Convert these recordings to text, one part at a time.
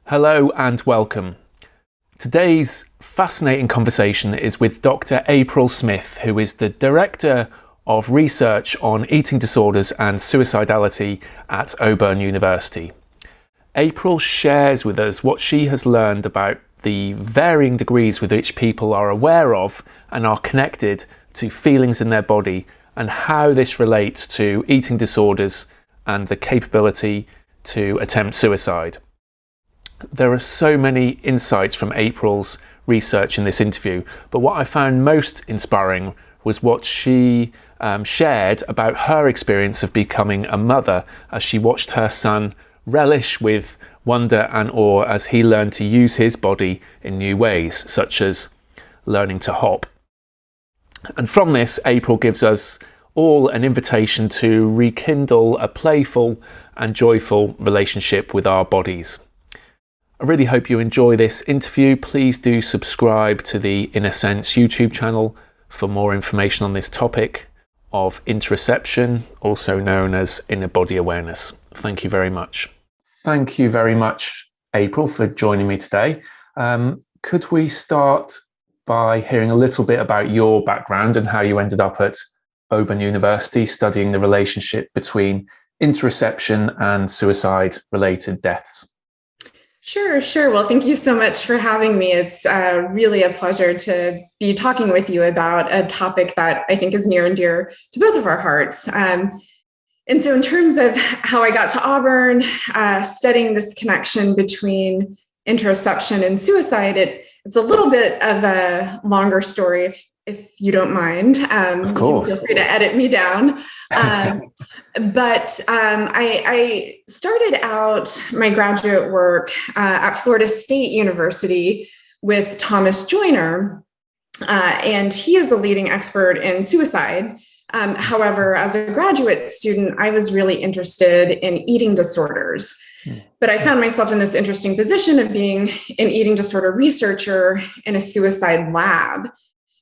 Hello and welcome. Today's fascinating conversation is with Dr. April Smith, who is the Director of Research on Eating Disorders and Suicidality at Auburn University. April shares with us what she has learned about the varying degrees with which people are aware of and are connected to feelings in their body, and how this relates to eating disorders and the capability to attempt suicide. There are so many insights from April's research in this interview, but what I found most inspiring was what she shared about her experience of becoming a mother as she watched her son relish with wonder and awe as he learned to use his body in new ways, such as learning to hop. And from this, April gives us all an invitation to rekindle a playful and joyful relationship with our bodies. I really hope you enjoy this interview. Please do subscribe to the In a Sense YouTube channel for more information on this topic of interoception, also known as inner body awareness. Thank you very much. Thank you very much, April, for joining me today. Could we start by hearing a little bit about your background and how you ended up at Auburn University studying the relationship between interoception and suicide-related deaths? Sure. Well, thank you so much for having me. It's really a pleasure to be talking with you about a topic that I think is near and dear to both of our hearts. And so in terms of how I got to Auburn, studying this connection between interoception and suicide, it's a little bit of a longer story, if you don't mind. Of course. Feel free to edit me down. But I started out my graduate work at Florida State University with Thomas Joyner, and he is a leading expert in suicide. However, as a graduate student, I was really interested in eating disorders. But I found myself in this interesting position of being an eating disorder researcher in a suicide lab.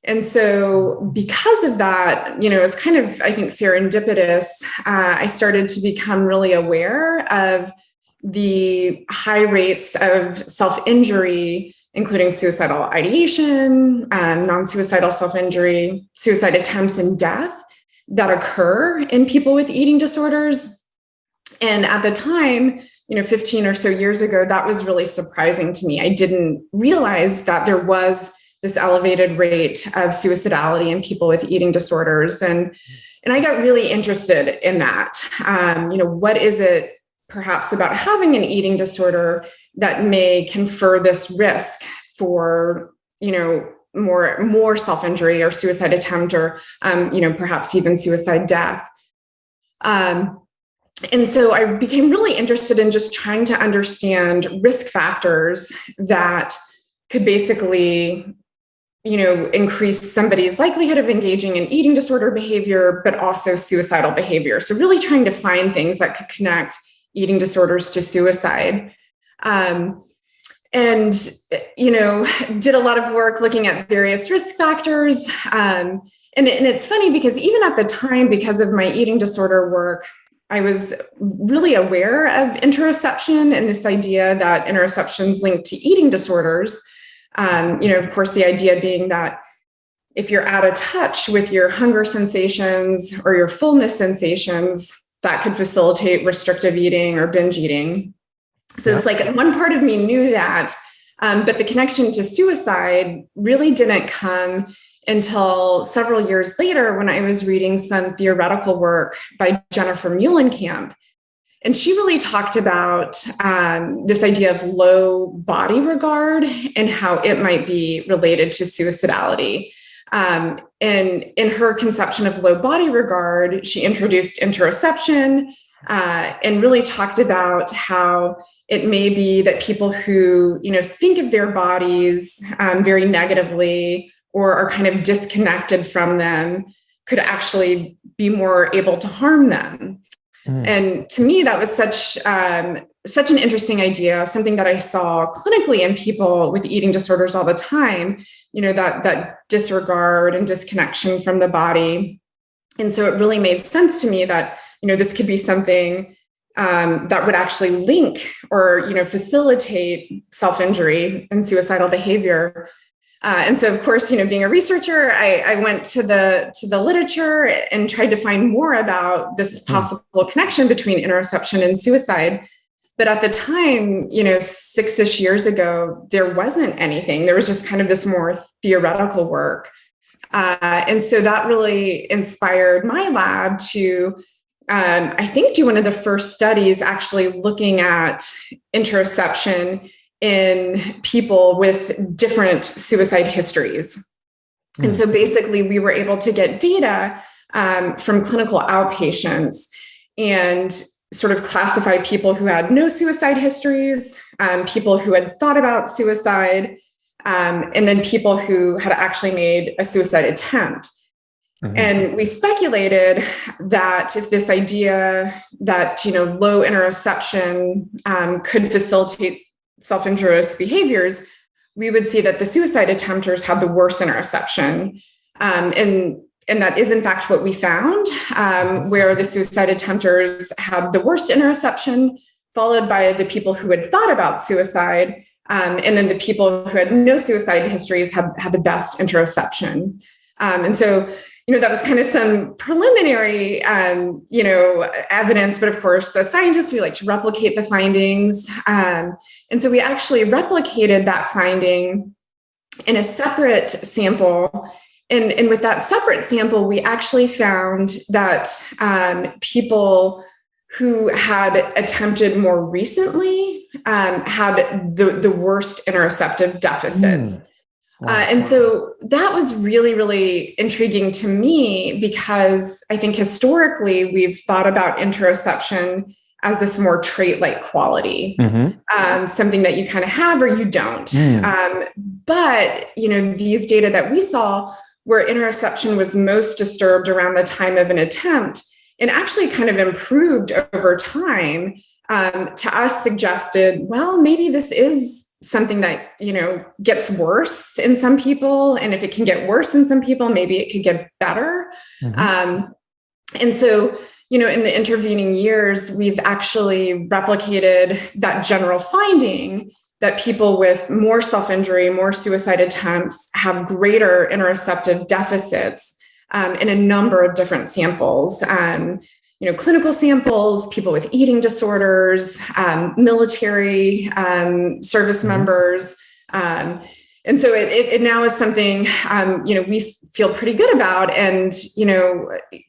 And so because of that, it's kind of, I think, serendipitous. I started to become really aware of the high rates of self-injury, including suicidal ideation, non-suicidal self-injury, suicide attempts, and death that occur in people with eating disorders. And at the time, 15 or so years ago, that was really surprising to me. I didn't realize that there was this elevated rate of suicidality in people with eating disorders. And I got really interested in that. What is it perhaps about having an eating disorder that may confer this risk for, more self-injury or suicide attempt or, perhaps even suicide death. And so I became really interested in just trying to understand risk factors that could basically, increase somebody's likelihood of engaging in eating disorder behavior, but also suicidal behavior. So really trying to find things that could connect eating disorders to suicide. And did a lot of work looking at various risk factors. And it's funny because even at the time, because of my eating disorder work, I was really aware of interoception and this idea that interoception is linked to eating disorders. Of course, the idea being that if you're out of touch with your hunger sensations or your fullness sensations, that could facilitate restrictive eating or binge eating. So It's like one part of me knew that, but the connection to suicide really didn't come until several years later when I was reading some theoretical work by Jennifer Muhlenkamp. And she really talked about this idea of low body regard and how it might be related to suicidality. And in her conception of low body regard, she introduced interoception and really talked about how it may be that people who, think of their bodies very negatively or are kind of disconnected from them could actually be more able to harm them. And to me, that was such an interesting idea, something that I saw clinically in people with eating disorders all the time, that disregard and disconnection from the body. And so it really made sense to me that, this could be something that would actually link or, facilitate self-injury and suicidal behavior. And so, of course, being a researcher, I went to the literature and tried to find more about this possible connection between interoception and suicide. But at the time, 6-ish years ago, there wasn't anything. There was just kind of this more theoretical work. And so that really inspired my lab to, I think, do one of the first studies actually looking at interoception in people with different suicide histories. And so basically we were able to get data from clinical outpatients and sort of classify people who had no suicide histories, people who had thought about suicide, and then people who had actually made a suicide attempt. And we speculated that if this idea that, low interoception could facilitate self-injurious behaviors, we would see that the suicide attempters had the worst interoception. And that is, in fact, what we found, where the suicide attempters had the worst interoception, followed by the people who had thought about suicide. And then the people who had no suicide histories had the best interoception. And so, that was kind of some preliminary, evidence. But of course, as scientists, we like to replicate the findings. And so we actually replicated that finding in a separate sample. And with that separate sample, we actually found that people who had attempted more recently had the worst interoceptive deficits. And so that was really, really intriguing to me, because I think historically we've thought about interoception as this more trait-like quality, something that you kind of have or you don't. But, these data that we saw where interoception was most disturbed around the time of an attempt and actually kind of improved over time, to us suggested, well, maybe this is something that, gets worse in some people. And if it can get worse in some people, maybe it could get better. And so, in the intervening years, we've actually replicated that general finding that people with more self-injury, more suicide attempts have greater interoceptive deficits in a number of different samples. Clinical samples, people with eating disorders, military service members. And so it now is something, we feel pretty good about. And,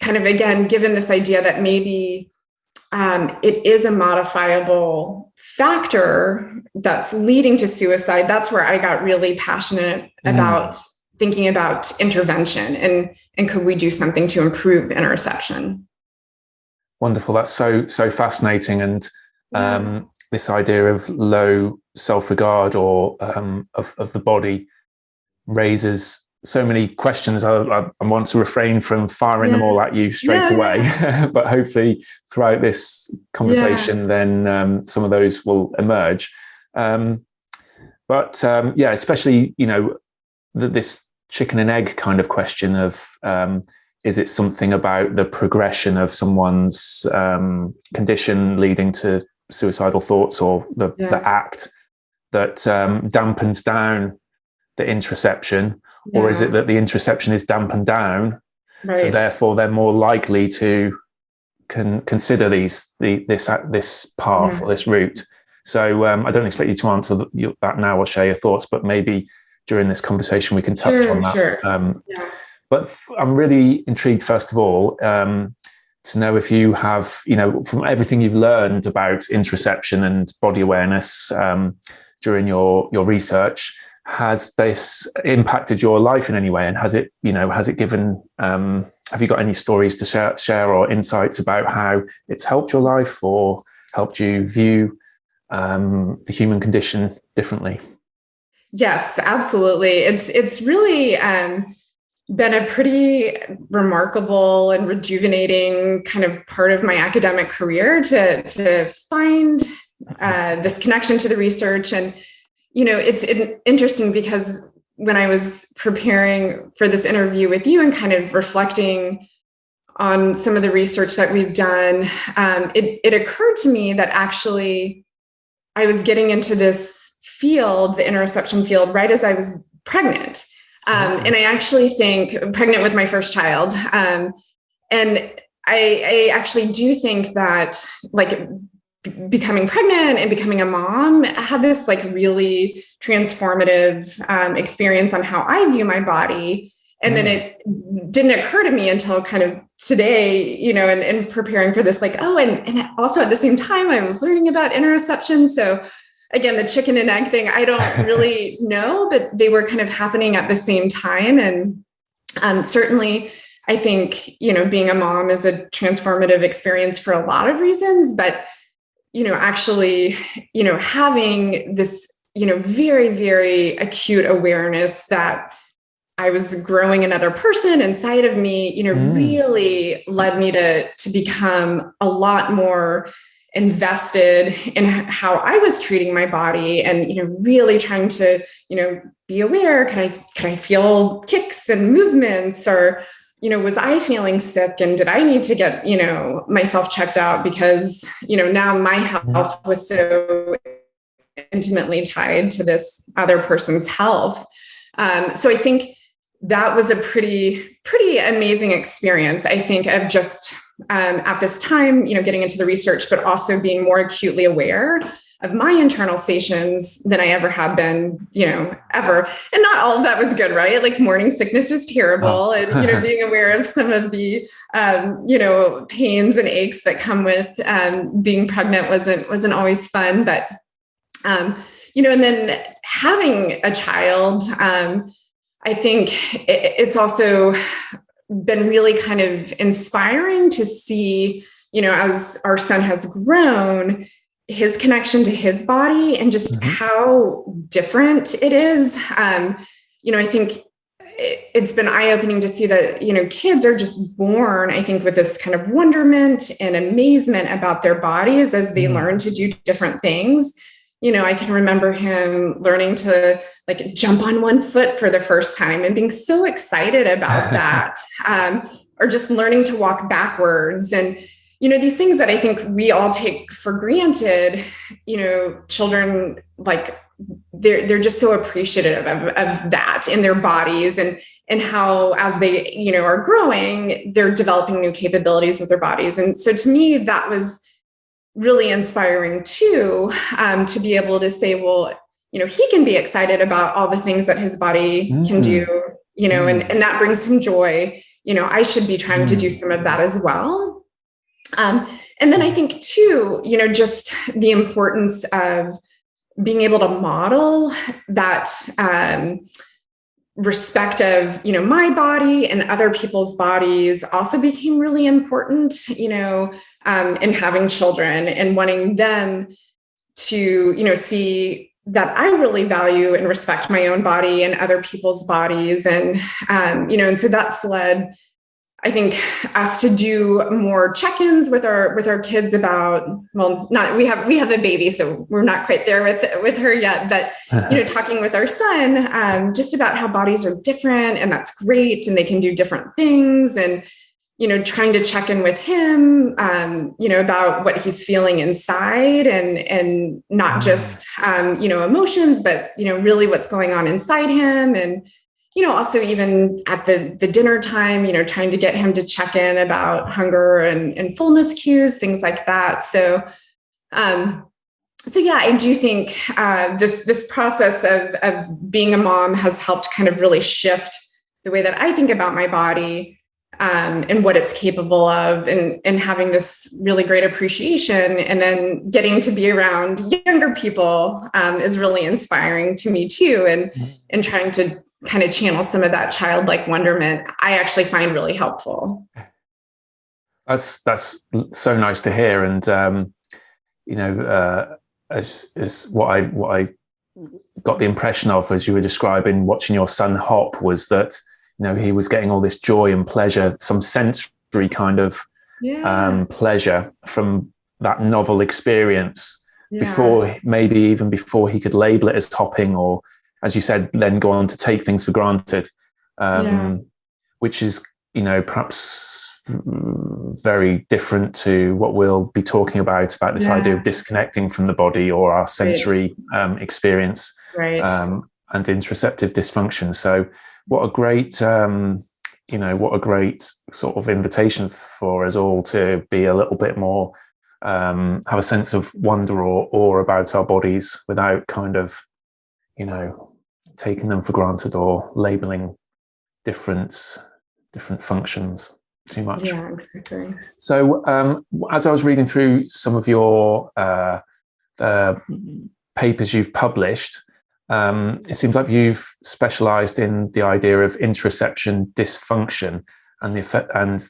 kind of, again, given this idea that maybe it is a modifiable factor that's leading to suicide, that's where I got really passionate about thinking about intervention and could we do something to improve interoception? Wonderful. That's so fascinating. And this idea of low self-regard or of the body raises so many questions. I want to refrain from firing them all at you straight away, but hopefully throughout this conversation, then some of those will emerge. Especially, this chicken and egg kind of question of, is it something about the progression of someone's condition leading to suicidal thoughts or the act that dampens down the interoception? Or is it that the interoception is dampened down, so therefore they're more likely to consider this path or this route? So I don't expect you to answer that now or share your thoughts, but maybe during this conversation we can touch on that. But I'm really intrigued, first of all, to know if you have, from everything you've learned about interoception and body awareness during your research, has this impacted your life in any way? And has it given, have you got any stories to share or insights about how it's helped your life or helped you view the human condition differently? Yes, absolutely. It's really been a pretty remarkable and rejuvenating kind of part of my academic career to find this connection to the research. And it's interesting because when I was preparing for this interview with you and kind of reflecting on some of the research that we've done, it occurred to me that actually I was getting into this field, the interoception field, right as I was pregnant. And I actually think pregnant with my first child. And I actually do think that like becoming pregnant and becoming a mom had this like really transformative experience on how I view my body. And then it didn't occur to me until kind of today, you know, and preparing for this, like, oh, and also at the same time, I was learning about interoception. So again, the chicken and egg thing, I don't really know, but they were kind of happening at the same time. And certainly, I think, you know, being a mom is a transformative experience for a lot of reasons, but, you know, actually, you know, having this, you know, very, very acute awareness that I was growing another person inside of me, you know, really led me to become a lot more invested in how I was treating my body and, you know, really trying to, you know, be aware. Can I feel kicks and movements, or, you know, was I feeling sick and did I need to get, you know, myself checked out because, you know, now my health was so intimately tied to this other person's health. So I think that was a pretty amazing experience, I think, of just at this time, you know, getting into the research, but also being more acutely aware of my internal stations than I ever have been, you know, ever. And not all of that was good, right? Like morning sickness was terrible. And, you know, being aware of some of the, you know, pains and aches that come with being pregnant wasn't always fun. But, you know, and then having a child, I think it's also been really kind of inspiring to see, you know, as our son has grown, his connection to his body and just how different it is. You know, I think it's been eye-opening to see that, you know, kids are just born, I think, with this kind of wonderment and amazement about their bodies as they learn to do different things. You know, I can remember him learning to like jump on one foot for the first time and being so excited about that, or just learning to walk backwards. And, you know, these things that I think we all take for granted, you know, children, like they're just so appreciative of that in their bodies and how, as they, you know, are growing, they're developing new capabilities with their bodies. And so to me, that was really inspiring too, to be able to say, well, you know, he can be excited about all the things that his body can do, you know, and that brings him joy. You know, I should be trying to do some of that as well. And then I think too, you know, just the importance of being able to model that, respect of, you know, my body and other people's bodies also became really important, you know, in having children and wanting them to, you know, see that I really value and respect my own body and other people's bodies. And, you know, and so that's led, I think, us to do more check-ins with our kids about, well, not, we have a baby, so we're not quite there with her yet, but, you know, talking with our son, just about how bodies are different and that's great. And they can do different things, and, you know, trying to check in with him, you know, about what he's feeling inside and not just, you know, emotions, but, you know, really what's going on inside him. And, you know, also even at the dinner time, you know, trying to get him to check in about hunger and fullness cues, things like that. So yeah, I do think this process of being a mom has helped kind of really shift the way that I think about my body and what it's capable of, and having this really great appreciation. And then getting to be around younger people is really inspiring to me too. And trying to kind of channel some of that childlike wonderment, I actually find really helpful. That's so nice to hear. And, you know, as what I got the impression of as you were describing watching your son hop was that, you know, he was getting all this joy and pleasure, some sensory kind of pleasure from that novel experience before, maybe even before he could label it as hopping, or, as you said, then go on to take things for granted, which is, you know, perhaps very different to what we'll be talking about this idea of disconnecting from the body or our sensory experience, and interoceptive dysfunction. So what a great what a great sort of invitation for us all to be a little bit more have a sense of wonder or awe about our bodies without kind of taking them for granted or labeling different functions too much. Yeah, exactly. So as I was reading through some of your papers you've published, it seems like you've specialized in the idea of interoception dysfunction and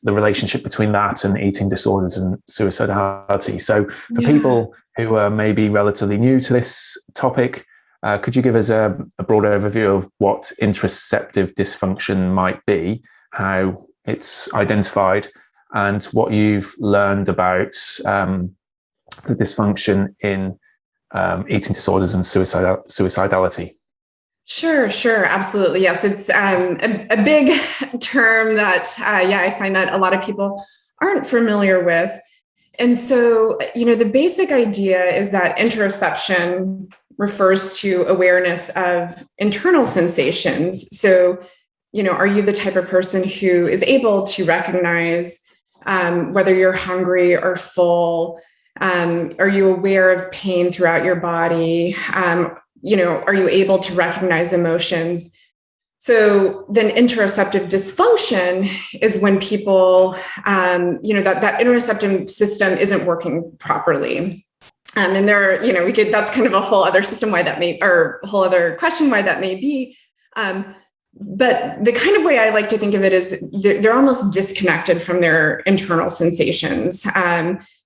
the relationship between that and eating disorders and suicidality. So for people who are maybe relatively new to this topic, could you give us a broad overview of what interoceptive dysfunction might be, how it's identified, and what you've learned about the dysfunction in eating disorders and suicidality? Sure, absolutely. Yes, it's a big term that, I find that a lot of people aren't familiar with. And so, the basic idea is that interoception refers to awareness of internal sensations. So, are you the type of person who is able to recognize whether you're hungry or full? Are you aware of pain throughout your body? Are you able to recognize emotions? So then interoceptive dysfunction is when people, that interoceptive system isn't working properly. And there, that's kind of a whole other system why that may, or a whole other question why that may be. But the kind of way I like to think of it is they're almost disconnected from their internal sensations.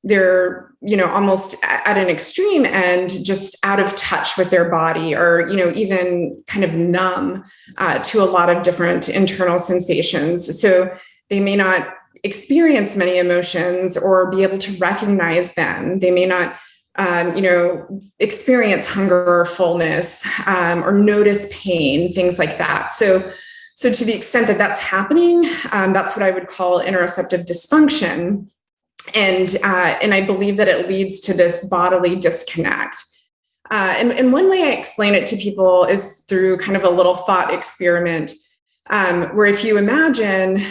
They're, almost at an extreme end, just out of touch with their body, or, even kind of numb to a lot of different internal sensations. So they may not experience many emotions or be able to recognize them. They may not experience hunger or fullness, or notice pain, things like that. So to the extent that that's happening, that's what I would call interoceptive dysfunction. And I believe that it leads to this bodily disconnect. And one way I explain it to people is through kind of a little thought experiment, where if you imagine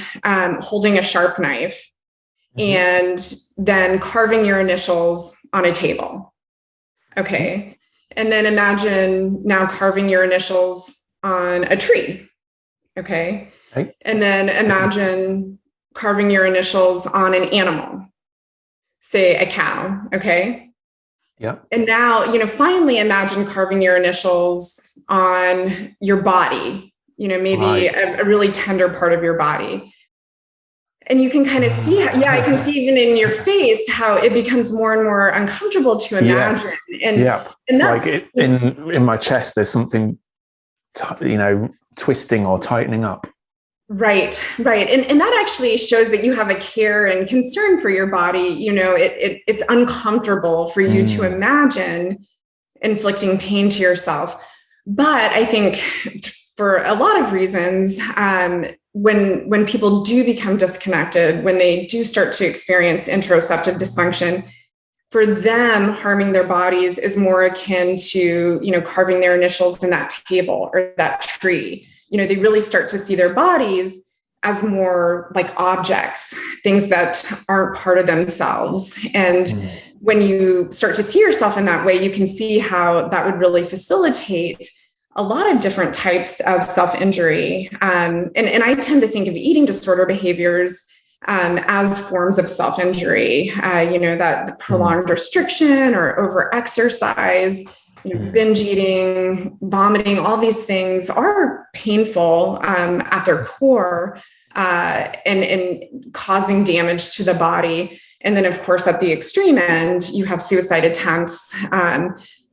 holding a sharp knife and then carving your initials on a table. Okay. And then imagine now carving your initials on a tree. Okay. And then imagine carving your initials on an animal, say a cow. Okay. Yeah. And now, finally imagine carving your initials on your body, maybe a really tender part of your body. And you can kind of see, I can see even in your face how it becomes more and more uncomfortable to imagine. Yes. And it's like in my chest, there's something, twisting or tightening up. Right. And that actually shows that you have a care and concern for your body. It's uncomfortable for you to imagine inflicting pain to yourself. But I think for a lot of reasons, when people do become disconnected, when they do start to experience interoceptive dysfunction, for them, harming their bodies is more akin to, carving their initials in that table or that tree. They really start to see their bodies as more like objects, things that aren't part of themselves. And when you start to see yourself in that way, you can see how that would really facilitate a lot of different types of self-injury. And I tend to think of eating disorder behaviors as forms of self-injury, that the prolonged restriction or over-exercise, binge eating, vomiting, all these things are painful at their core, and causing damage to the body. And then, of course, at the extreme end, you have suicide attempts.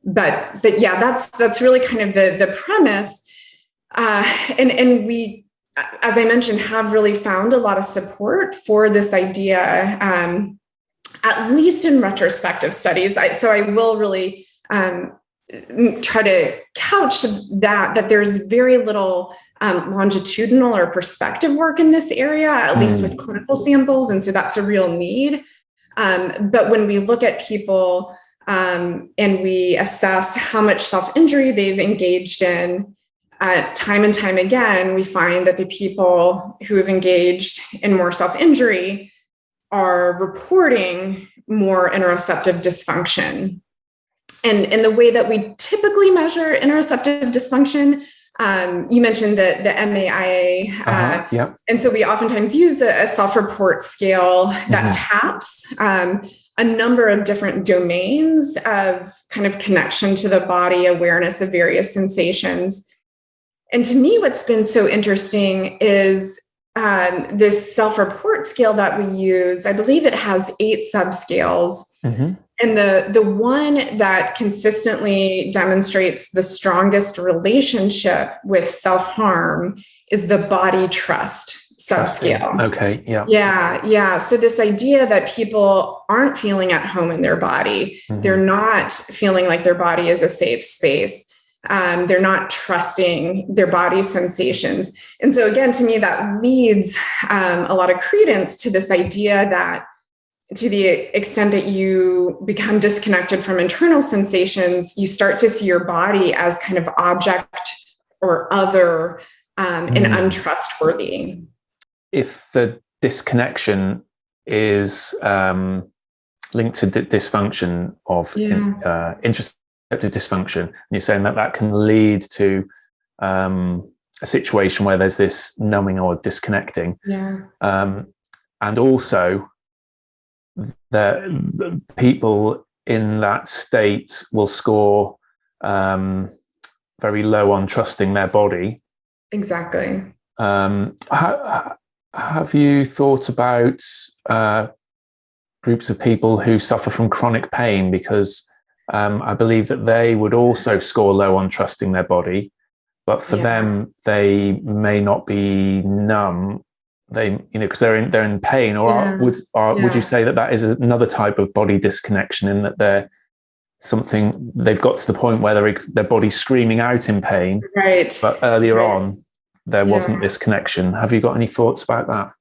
But yeah, that's really kind of the premise. And we, as I mentioned, have really found a lot of support for this idea, at least in retrospective studies. So I will really try to couch that there's very little longitudinal or perspective work in this area, at least with clinical samples. And so that's a real need. But when we look at people and we assess how much self-injury they've engaged in, time and time again, we find that the people who have engaged in more self-injury are reporting more interoceptive dysfunction. And the way that we typically measure interoceptive dysfunction, you mentioned the MAIA. Yep. And so we oftentimes use a self-report scale that taps a number of different domains of kind of connection to the body, awareness of various sensations. And to me, what's been so interesting is this self-report scale that we use. I believe it has 8 subscales. And the one that consistently demonstrates the strongest relationship with self-harm is the body trust subscale. Okay. Yeah. Yeah. So this idea that people aren't feeling at home in their body, they're not feeling like their body is a safe space. They're not trusting their body sensations. And so again, to me, that leads a lot of credence to this idea that to the extent that you become disconnected from internal sensations, you start to see your body as kind of object or other and untrustworthy. If the disconnection is linked to dysfunction of interoceptive dysfunction, and you're saying that can lead to a situation where there's this numbing or disconnecting, and also the people in that state will score very low on trusting their body. Exactly. Have you thought about groups of people who suffer from chronic pain? Because I believe that they would also score low on trusting their body, but for them, they may not be numb. They, because they're in pain, or would you say that is another type of body disconnection, in that they've got to the point where their body's screaming out in pain, right? But earlier on, there wasn't this connection. Have you got any thoughts about that?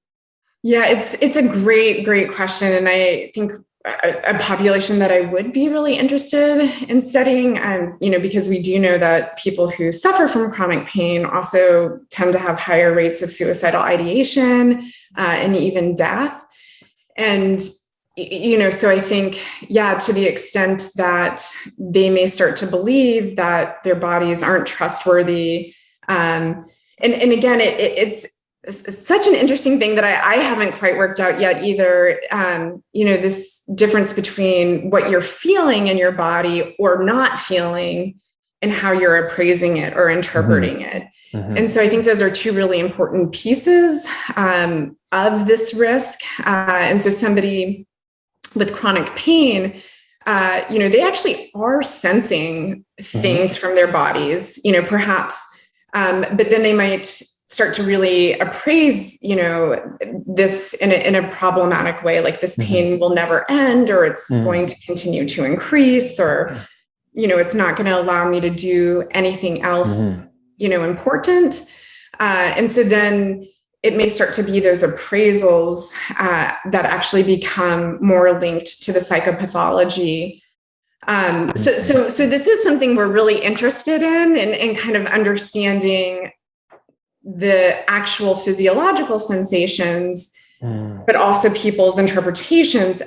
Yeah, it's a great question, and I think a population that I would be really interested in studying, because we do know that people who suffer from chronic pain also tend to have higher rates of suicidal ideation and even death. And, so I think, to the extent that they may start to believe that their bodies aren't trustworthy. And again, it's such an interesting thing that I haven't quite worked out yet either. This difference between what you're feeling in your body or not feeling and how you're appraising it or interpreting it. And so I think those are 2 really important pieces of this risk. And so somebody with chronic pain, they actually are sensing things from their bodies, perhaps, but then they might start to really appraise, this in a problematic way, like this pain will never end, or it's going to continue to increase, or, it's not going to allow me to do anything else, important. And so then it may start to be those appraisals that actually become more linked to the psychopathology. So this is something we're really interested in kind of understanding the actual physiological sensations, but also people's interpretations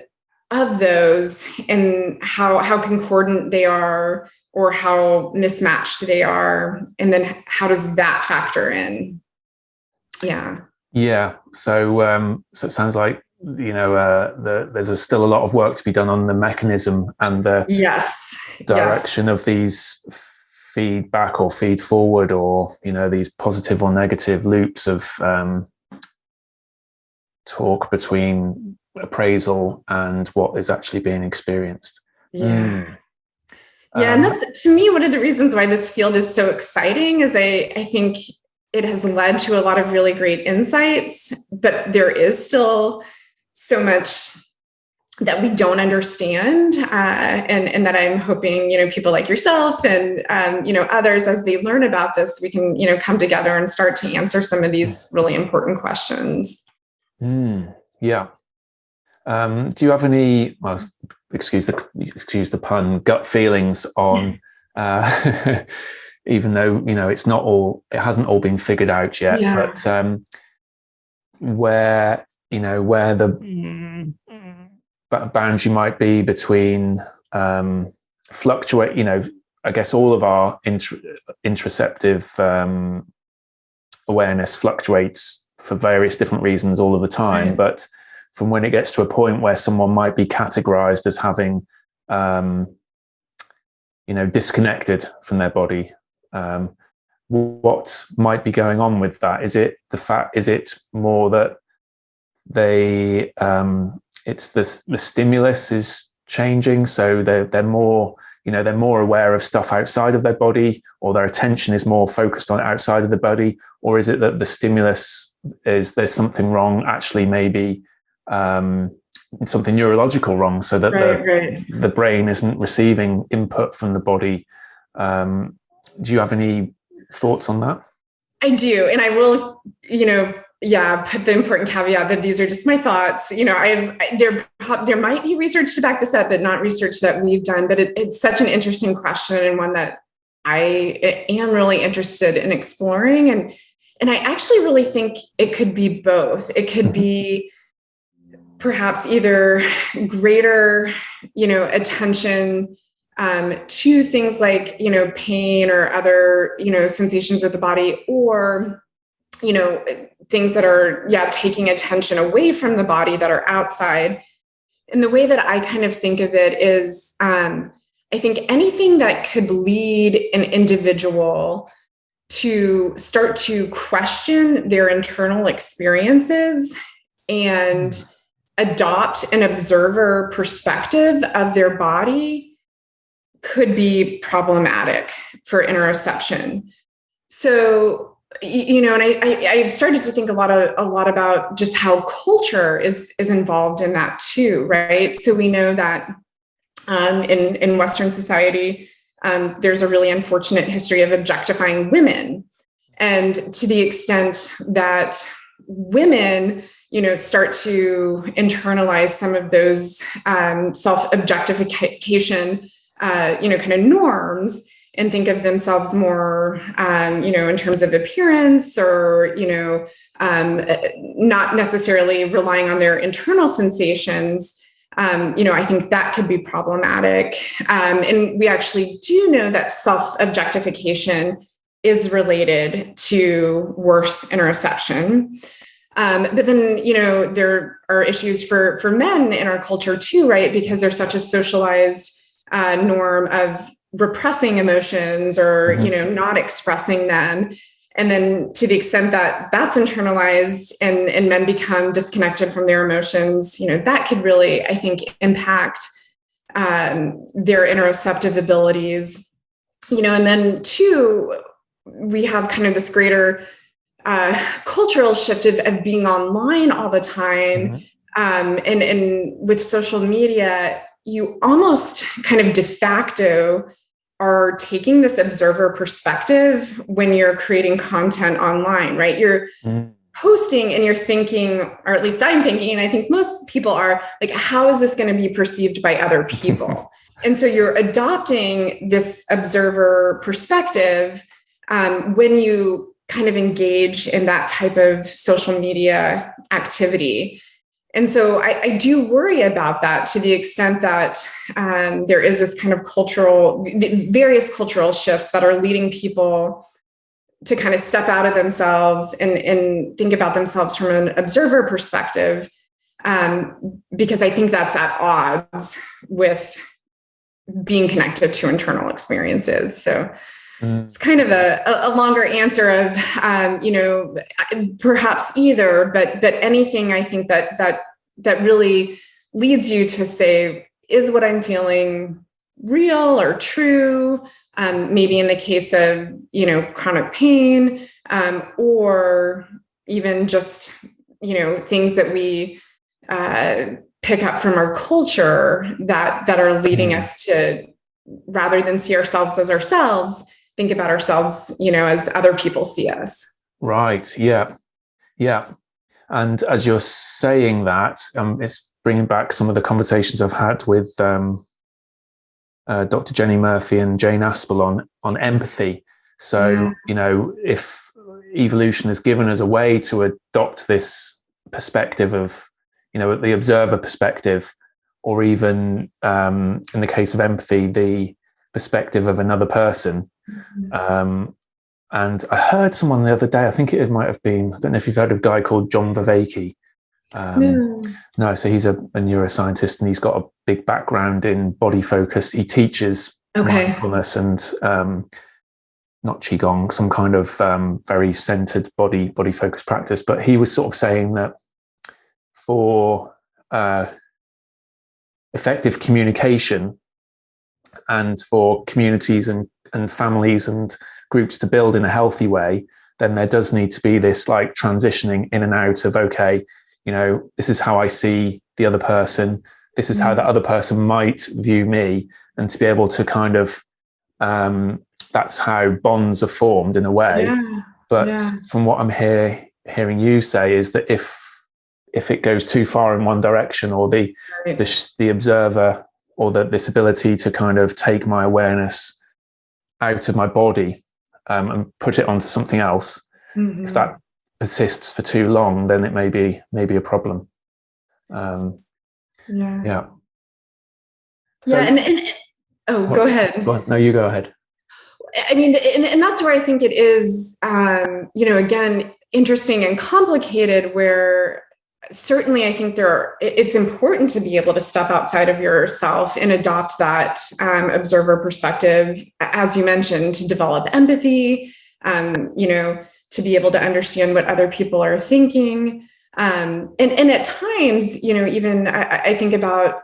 of those and how concordant they are or how mismatched they are. And then how does that factor in? Yeah. So it sounds like, there's still a lot of work to be done on the mechanism and the direction of these feedback or feed forward, or these positive or negative loops of talk between appraisal and what is actually being experienced. And that's, to me, one of the reasons why this field is so exciting is I think it has led to a lot of really great insights, but there is still so much that we don't understand, and that I'm hoping, people like yourself and, others, as they learn about this, we can, come together and start to answer some of these really important questions. Yeah. Do you have any, well, excuse the pun, gut feelings on, even though, it hasn't all been figured out yet, but where the boundary might be between fluctuate, I guess all of our interoceptive awareness fluctuates for various different reasons all of the time, but from when it gets to a point where someone might be categorized as having disconnected from their body, what might be going on with that? Is it more that they it's the stimulus is changing, so they're more aware of stuff outside of their body, or their attention is more focused on outside of the body? Or is it that the stimulus is, there's something wrong, actually maybe something neurological wrong, so that the brain isn't receiving input from the body? Do you have any thoughts on that? I do. And I will, put the important caveat that these are just my thoughts. There might be research to back this up, but not research that we've done. But it's such an interesting question, and one that I am really interested in exploring. And I actually really think it could be both. It could be perhaps either greater, attention to things like, pain or other, sensations of the body, or, things that are, taking attention away from the body that are outside. And the way that I kind of think of it is, I think anything that could lead an individual to start to question their internal experiences and adopt an observer perspective of their body could be problematic for interoception. So, and I've started to think a lot about just how culture is involved in that too, right? So we know that in Western society, there's a really unfortunate history of objectifying women. And to the extent that women, start to internalize some of those self-objectification, kind of norms, and think of themselves more, in terms of appearance, or, not necessarily relying on their internal sensations, I think that could be problematic. And we actually do know that self-objectification is related to worse interoception. But then, there are issues for men in our culture too, right? Because there's such a socialized norm of repressing emotions, or, not expressing them. And then to the extent that that's internalized and men become disconnected from their emotions, that could really, I think, impact their interoceptive abilities, and then too, we have kind of this greater cultural shift of being online all the time. And with social media, you almost kind of de facto are taking this observer perspective when you're creating content online, right? You're posting and you're thinking, or at least I'm thinking, and I think most people are like, how is this going to be perceived by other people? And so you're adopting this observer perspective when you kind of engage in that type of social media activity. And so I do worry about that, to the extent that there is this kind of various cultural shifts that are leading people to kind of step out of themselves and think about themselves from an observer perspective, because I think that's at odds with being connected to internal experiences. So it's kind of a longer answer of, perhaps either, but anything, I think that really leads you to say, is what I'm feeling real or true? Maybe in the case of, chronic pain, or even just, things that we pick up from our culture that are leading us to, rather than see ourselves as ourselves, think about ourselves, as other people see us. Right. Yeah. Yeah. And as you're saying that, it's bringing back some of the conversations I've had with Dr. Jenny Murphy and Jane Aspel on empathy. So, if evolution has given us a way to adopt this perspective of, the observer perspective, or even in the case of empathy, the perspective of another person. And I heard someone the other day, I think it might have been, I don't know if you've heard of a guy called John Vervaeke. No, so he's a neuroscientist, and he's got a big background in body focus. He teaches mindfulness and not qigong, some kind of very centered body focused practice. But he was sort of saying that for effective communication and for communities and families and groups to build in a healthy way, then there does need to be this like transitioning in and out of, okay, this is how I see the other person. This is how the other person might view me. And to be able to kind of, that's how bonds are formed in a way. Yeah. But from what I'm hearing you say is that if it goes too far in one direction, or the observer, or this ability to kind of take my awareness out of my body and put it onto something else, if that persists for too long, then it may be a problem. So, and go ahead. Go on. No, you go ahead. I mean, and that's where I think it is, again, interesting and complicated, where certainly I think it's important to be able to step outside of yourself and adopt that observer perspective, as you mentioned, to develop empathy, to be able to understand what other people are thinking. And at times, even I think about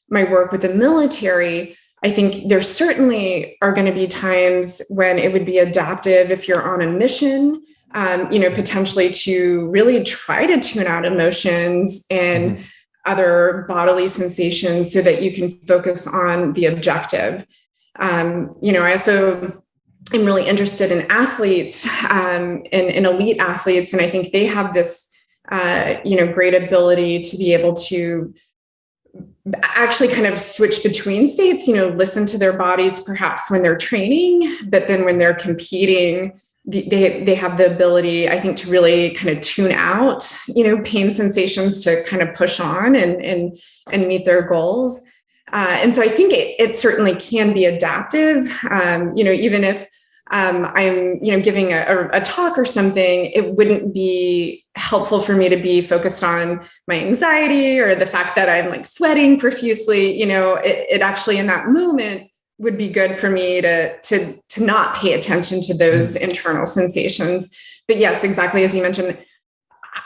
my work with the military. I think there certainly are going to be times when it would be adaptive if you're on a mission, potentially to really try to tune out emotions and other bodily sensations so that you can focus on the objective. I also am really interested in athletes, in elite athletes. And I think they have this, great ability to be able to actually kind of switch between states, listen to their bodies perhaps when they're training, but then when they're competing, they have the ability, I think, to really kind of tune out, pain sensations to kind of push on and meet their goals. And so I think it certainly can be adaptive, even if I'm, giving a talk or something, it wouldn't be helpful for me to be focused on my anxiety or the fact that I'm like sweating profusely. It actually in that moment would be good for me to not pay attention to those internal sensations. But yes, exactly as you mentioned,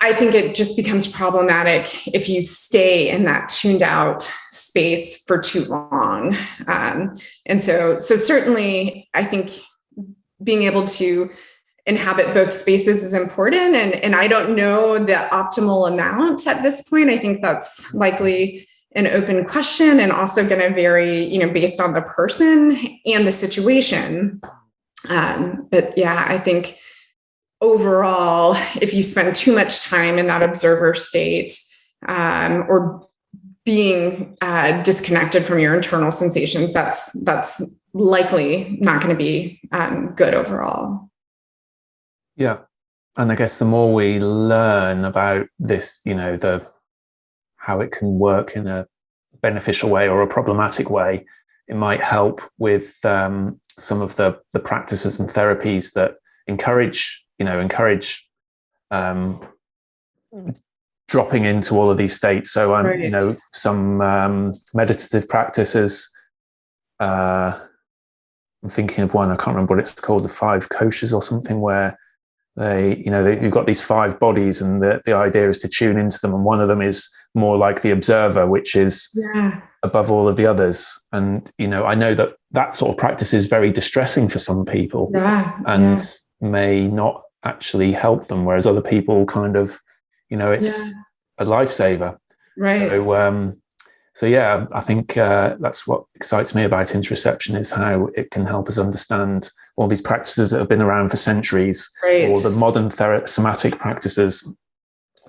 I think it just becomes problematic if you stay in that tuned out space for too long. And so certainly I think being able to inhabit both spaces is important. And I don't know the optimal amount at this point. I think that's likely an open question, and also going to vary, based on the person and the situation. But yeah, I think overall, if you spend too much time in that observer state, or being disconnected from your internal sensations, that's likely not going to be good overall. Yeah. And I guess the more we learn about this, how it can work in a beneficial way or a problematic way, it might help with some of the practices and therapies that encourage dropping into all of these states. So right. Some meditative practices. I'm thinking of one, I can't remember what it's called, the 5 koshas or something, where you've got these 5 bodies, and the idea is to tune into them. And one of them is more like the observer, which is above all of the others. And, I know that sort of practice is very distressing for some people and may not actually help them. Whereas other people kind of, it's a lifesaver. Right. So yeah, I think that's what excites me about interoception, is how it can help us understand all these practices that have been around for centuries, Right. or the modern somatic practices,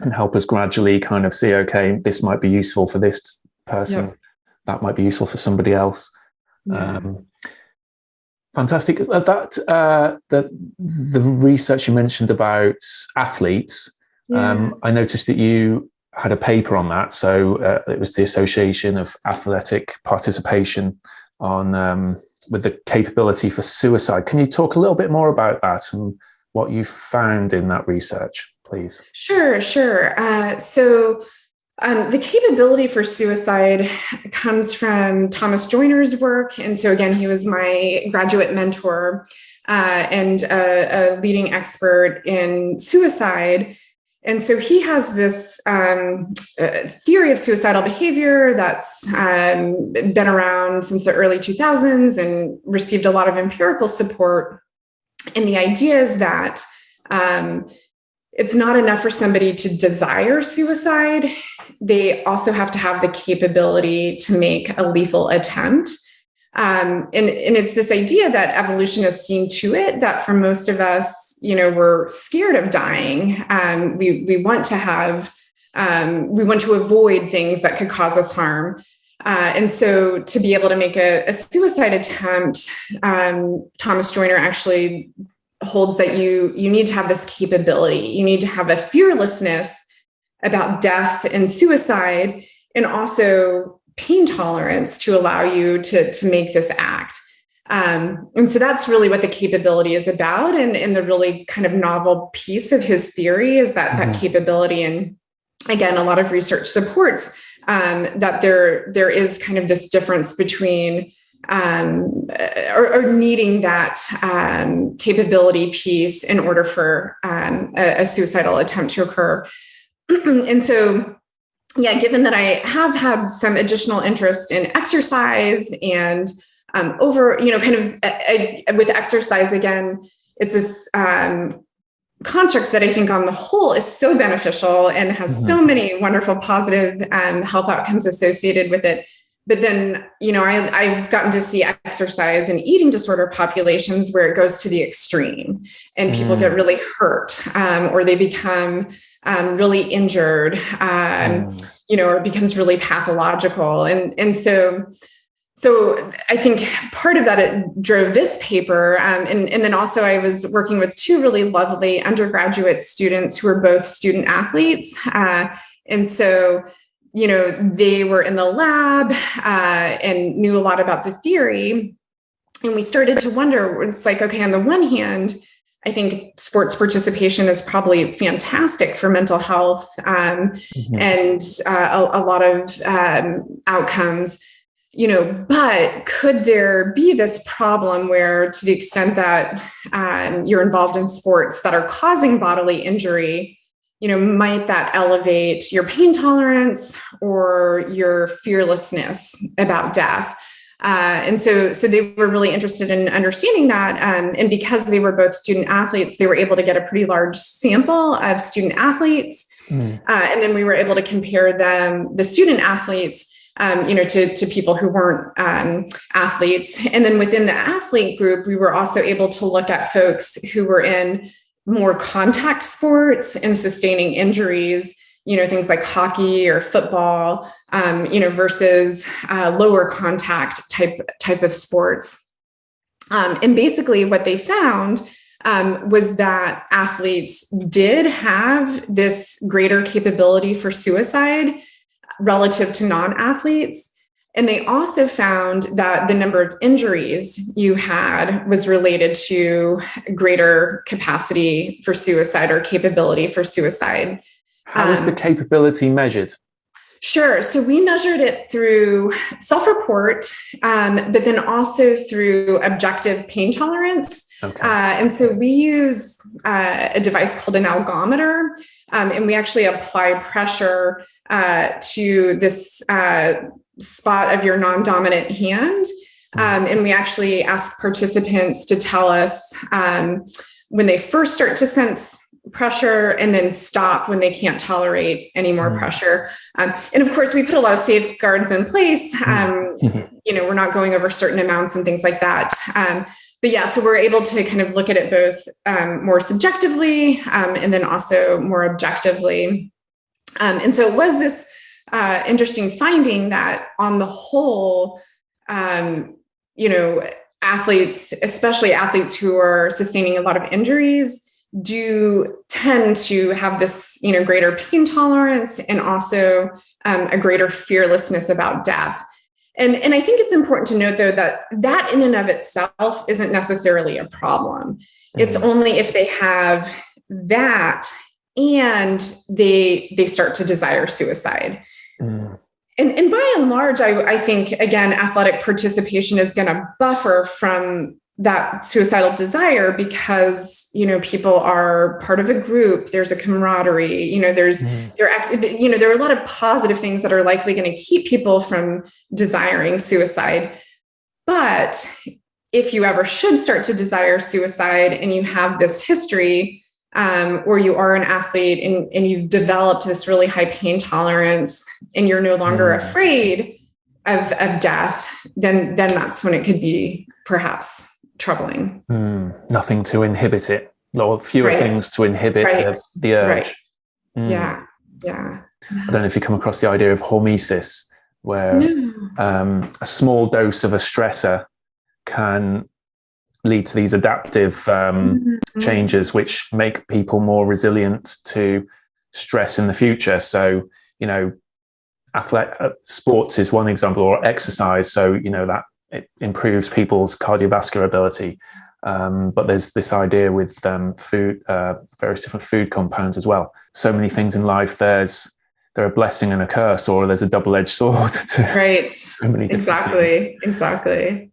and help us gradually kind of see, okay, this might be useful for this person, Yep. that might be useful for somebody else. Yeah. Fantastic. The research you mentioned about athletes, Yeah. I noticed that you had a paper on that. So it was the Association of Athletic Participation on with the capability for suicide. Can you talk a little bit more about that and what you found in that research, please? Sure. The capability for suicide comes from Thomas Joyner's work. And so, again, he was my graduate mentor and a leading expert in suicide. And so he has this theory of suicidal behavior that's been around since the early 2000s and received a lot of empirical support. And the idea is that it's not enough for somebody to desire suicide. They also have to have the capability to make a lethal attempt. And it's this idea that evolution has seen to it that for most of us, we're scared of dying. We want to avoid things that could cause us harm. And so to be able to make a suicide attempt, Thomas Joyner actually holds that you need to have this capability. You need to have a fearlessness about death and suicide, and also pain tolerance to allow you to make this act. And so that's really what the capability is about. And the really kind of novel piece of his theory is that capability. And again, a lot of research supports that there is kind of this difference between or needing that capability piece in order for a suicidal attempt to occur. And so, yeah, given that I have had some additional interest in exercise and with exercise, again, it's this construct that I think on the whole is so beneficial and has so many wonderful positive health outcomes associated with it. But then, I've gotten to see exercise in eating disorder populations where it goes to the extreme and people get really hurt or they become really injured, or becomes really pathological. And so I think part of that, it drove this paper. And then also I was working with two really lovely undergraduate students who were both student athletes. And so they were in the lab and knew a lot about the theory. And we started to wonder, it's like, okay, on the one hand, I think sports participation is probably fantastic for mental health and a lot of outcomes, but could there be this problem where, to the extent that you're involved in sports that are causing bodily injury, might that elevate your pain tolerance or your fearlessness about death? And so they were really interested in understanding that. And because they were both student athletes, they were able to get a pretty large sample of student athletes. And then we were able to compare the student athletes, to people who weren't athletes. And then within the athlete group, we were also able to look at folks who were in more contact sports and sustaining injuries, things like hockey or football, versus lower contact type of sports. And basically what they found was that athletes did have this greater capability for suicide relative to non-athletes. And they also found that the number of injuries you had was related to greater capacity for suicide or capability for suicide. How is the capability measured? Sure. So we measured it through self-report, but then also through objective pain tolerance. Okay. And so we use a device called an algometer, and we actually apply pressure to this spot of your non-dominant hand. And we actually ask participants to tell us when they first start to sense pressure and then stop when they can't tolerate any more pressure. And of course, we put a lot of safeguards in place. We're not going over certain amounts and things like that. But yeah, so we're able to kind of look at it both more subjectively and then also more objectively. And so it was this interesting finding that on the whole, athletes, especially athletes who are sustaining a lot of injuries, do tend to have this, greater pain tolerance and also a greater fearlessness about death. And I think it's important to note, though, that in and of itself isn't necessarily a problem. It's only if they have that and they start to desire suicide. And by and large, I think, again, athletic participation is going to buffer from that suicidal desire because, people are part of a group. There's a camaraderie, there are a lot of positive things that are likely going to keep people from desiring suicide. But if you ever should start to desire suicide and you have this history, or you are an athlete and you've developed this really high pain tolerance and you're no longer afraid of death, then that's when it could be perhaps troubling. Nothing to inhibit it, or fewer things to inhibit the urge. Yeah. I don't know if you come across the idea of hormesis, where a small dose of a stressor can lead to these adaptive changes which make people more resilient to stress in the future. So, sports is one example, or exercise. So, that it improves people's cardiovascular ability. But there's this idea with food, various different food compounds as well. So many things in life, they're a blessing and a curse, or there's a double-edged sword. Right. So many Exactly.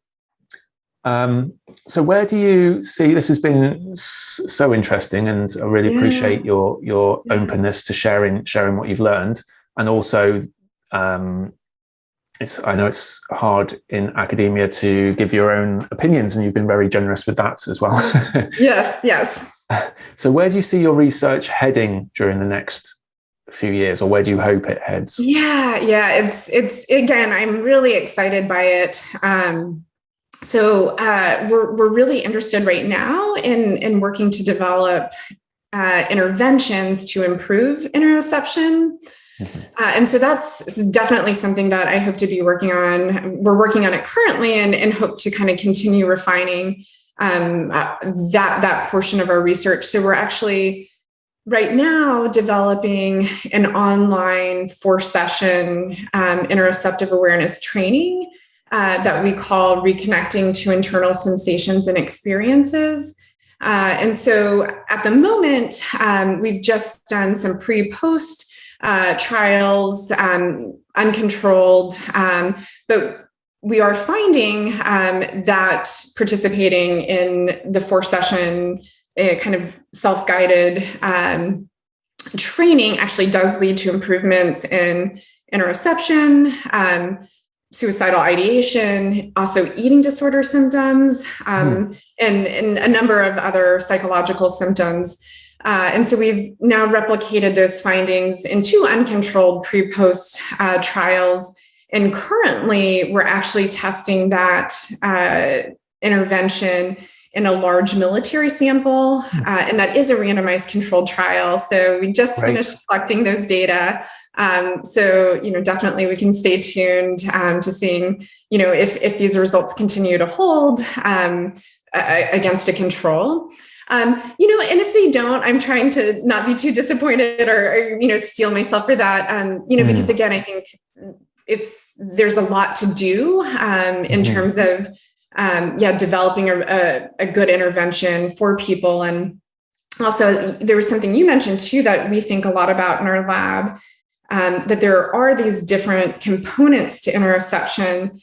So where do you see, this has been so interesting, and I really appreciate your openness to sharing what you've learned. And also, I know it's hard in academia to give your own opinions, and you've been very generous with that as well. Yes. So where do you see your research heading during the next few years, or where do you hope it heads? Yeah. It's again, I'm really excited by it. So we're really interested right now in working to develop interventions to improve interoception. And so that's definitely something that I hope to be working on. We're working on it currently and hope to kind of continue refining that portion of our research. So we're actually right now developing an online 4-session interoceptive awareness training that we call Reconnecting to Internal Sensations and Experiences. And so at the moment, we've just done some pre-post trials, uncontrolled, but we are finding that participating in the 4-session kind of self-guided training actually does lead to improvements in interoception, suicidal ideation, also eating disorder symptoms, and a number of other psychological symptoms. And so we've now replicated those findings in 2 uncontrolled pre-post trials. And currently, we're actually testing that intervention in a large military sample. And that is a randomized controlled trial. So we just finished collecting those data. So, definitely we can stay tuned to seeing, if these results continue to hold against a control. And if they don't, I'm trying to not be too disappointed or steel myself for that, because again, I think there's a lot to do in terms of, developing a good intervention for people. And also there was something you mentioned too, that we think a lot about in our lab, that there are these different components to interoception.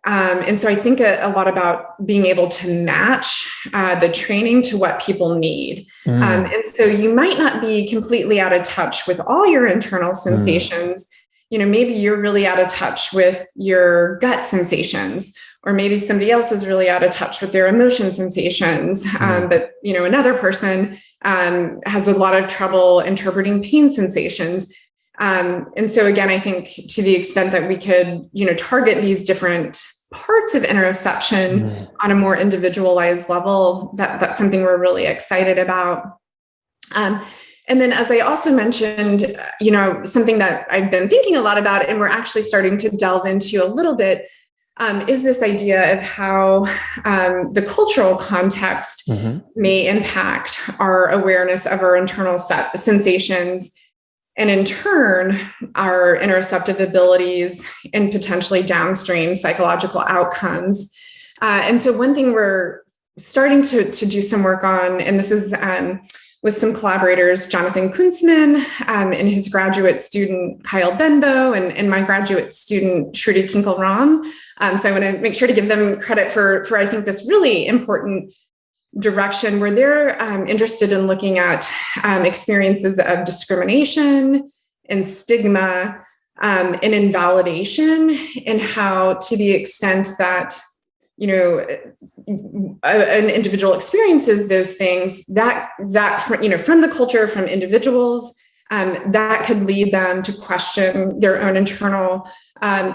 And so I think a lot about being able to match the training to what people need. And so you might not be completely out of touch with all your internal sensations. maybe you're really out of touch with your gut sensations, or maybe somebody else is really out of touch with their emotion sensations. But, another person has a lot of trouble interpreting pain sensations. And so again, I think to the extent that we could, target these different parts of interoception on a more individualized level, that's something we're really excited about. And then, as I also mentioned, something that I've been thinking a lot about, and we're actually starting to delve into a little bit, is this idea of how the cultural context may impact our awareness of our internal sensations, and in turn, our interoceptive abilities and potentially downstream psychological outcomes. And so one thing we're starting to do some work on, and this is with some collaborators, Jonathan Kunzman and his graduate student, Kyle Benbow, and my graduate student, Shruti Kinkle-Ram. So I want to make sure to give them credit for I think, this really important direction where they're interested in looking at experiences of discrimination and stigma and invalidation, and how, to the extent that an individual experiences those things, that from the culture, from individuals, that could lead them to question their own internal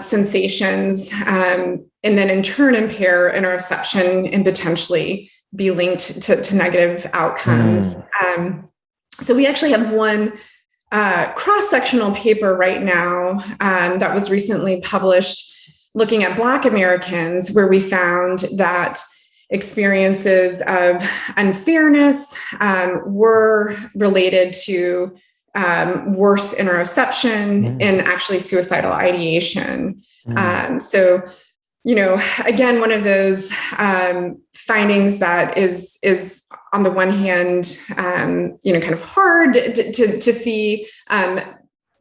sensations, and then in turn impair interoception and potentially be linked to negative outcomes. So we actually have one cross-sectional paper right now that was recently published looking at Black Americans, where we found that experiences of unfairness were related to worse interoception and actually suicidal ideation. So, again, one of those findings that is on the one hand, kind of hard to see,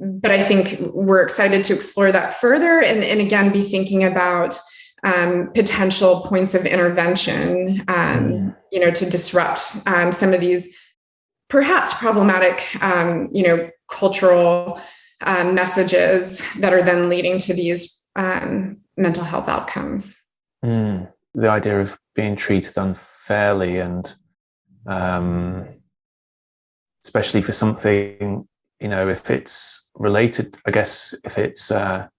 but I think we're excited to explore that further, and again, be thinking about potential points of intervention, to disrupt some of these perhaps problematic, cultural messages that are then leading to these mental health outcomes. The idea of being treated unfairly, and especially for something, if it's related, I guess, if it's for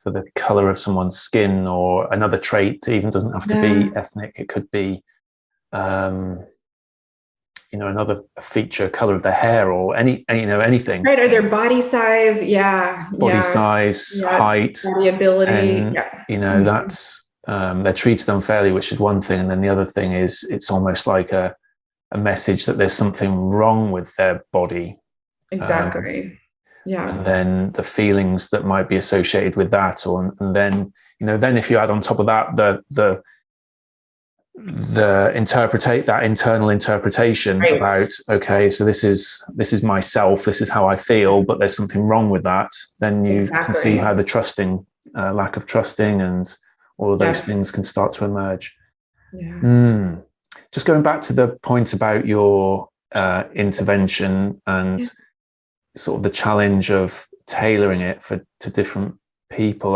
the color of someone's skin or another trait, it even doesn't have to be ethnic. It could be, another feature, color of their hair, or anything. Right, or their body size, size, height, body ability. And, that's they're treated unfairly, which is one thing, and then the other thing is it's almost like a message that there's something wrong with their body. Exactly. And then the feelings that might be associated with that, and then if you add on top of that that internal interpretation about, okay, so this is myself, this is how I feel, but there's something wrong with that, then you can see how the lack of trusting and all of those things can start to emerge. Just going back to the point about your intervention and sort of the challenge of tailoring it to different people.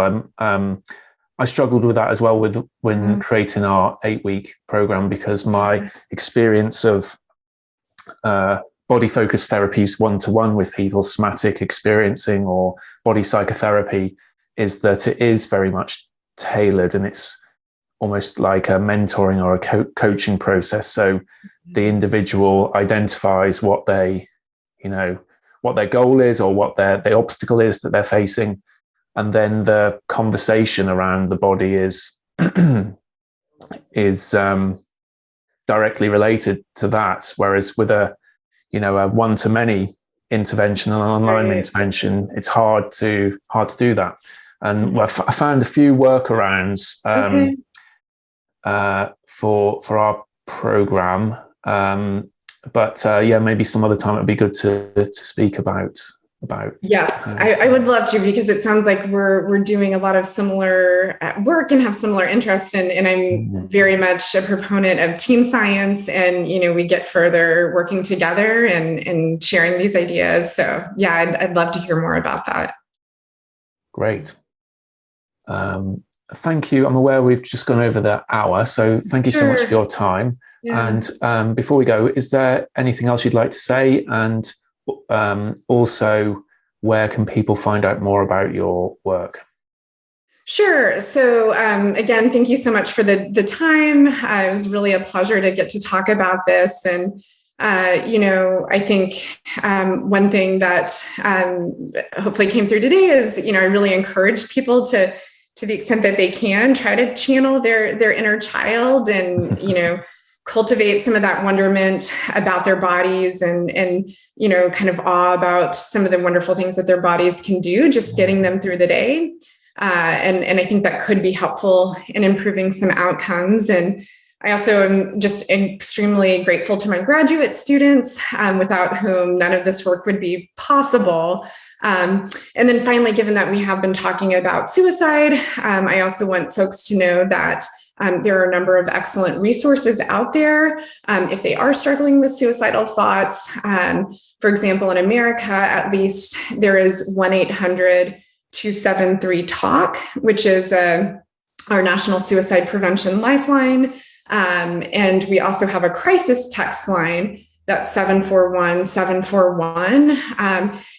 I struggled with that as well when creating our 8-week program, because my experience of body-focused therapies one-to-one with people, somatic experiencing or body psychotherapy, is that it is very much tailored, and it's almost like a mentoring or a coaching process. So the individual identifies what what their goal is, or what the obstacle is that they're facing, and then the conversation around the body is directly related to that. Whereas with a one-to-many intervention, an online intervention, it's hard to do that. And I found a few workarounds for our program. But maybe some other time it'd be good to speak about. Yes, I would love to, because it sounds like we're doing a lot of similar work and have similar interests, and I'm very much a proponent of team science, and we get further working together and sharing these ideas. So I'd love to hear more about that. Great. Thank you. I'm aware we've just gone over the hour, so thank you so much for your time. Yeah. And before we go, is there anything else you'd like to say? And also, where can people find out more about your work? Sure. So again, thank you so much for the time. It was really a pleasure to get to talk about this. And, I think one thing that hopefully came through today is, I really encourage people to the extent that they can, try to channel their inner child and, cultivate some of that wonderment about their bodies and, kind of awe about some of the wonderful things that their bodies can do, just getting them through the day. And I think that could be helpful in improving some outcomes. And I also am just extremely grateful to my graduate students, without whom none of this work would be possible. And then finally, given that we have been talking about suicide, I also want folks to know that there are a number of excellent resources out there if they are struggling with suicidal thoughts. For example, in America, at least, there is 1-800-273-TALK, which is our National Suicide Prevention Lifeline. And we also have a crisis text line that's 741-741.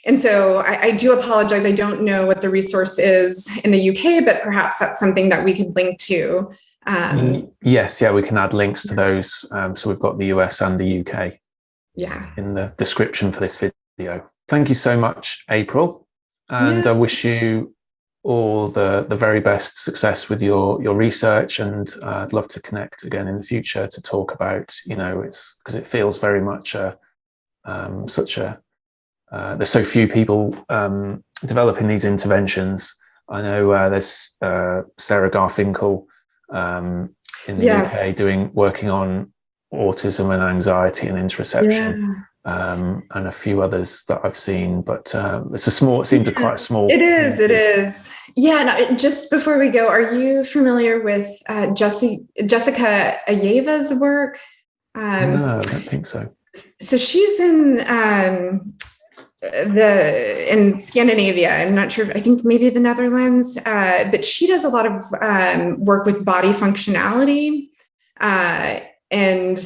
And so I do apologize. I don't know what the resource is in the UK, but perhaps that's something that we could link to. Yes, we can add links to those. So we've got the US and the UK in the description for this video. Thank you so much, April. And I wish you all the very best success with your research, and I'd love to connect again in the future to talk about, it's because it feels very much there's so few people developing these interventions. I know there's Sarah Garfinkel in the UK working on autism and anxiety and interoception. And a few others that I've seen, but it seemed quite a small. It is. Yeah. No, just before we go, are you familiar with Jessica Ayeva's work? No, I don't think so. So she's in Scandinavia. I'm not sure. I think maybe the Netherlands, but she does a lot of work with body functionality and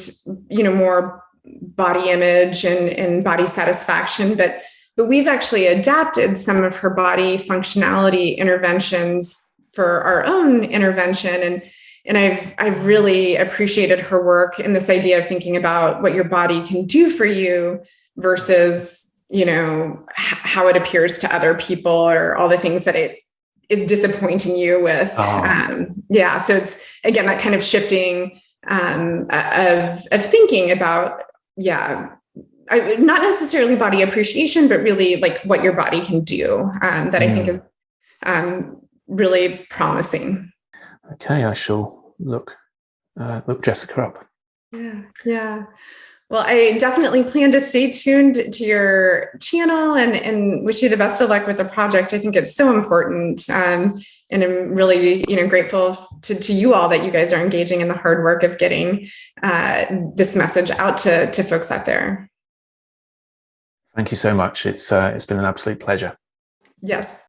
more body image and body satisfaction, but we've actually adapted some of her body functionality interventions for our own intervention. And I've really appreciated her work in this idea of thinking about what your body can do for you versus, how it appears to other people or all the things that it is disappointing you with. So it's, again, that kind of shifting of thinking about, not necessarily body appreciation, but really like what your body can do, that I think is really promising. Okay, I shall look Jessica up. Yeah. Well, I definitely plan to stay tuned to your channel and wish you the best of luck with the project. I think it's so important. And I'm really, grateful to you all that you guys are engaging in the hard work of getting this message out to folks out there. Thank you so much. It's been an absolute pleasure. Yes.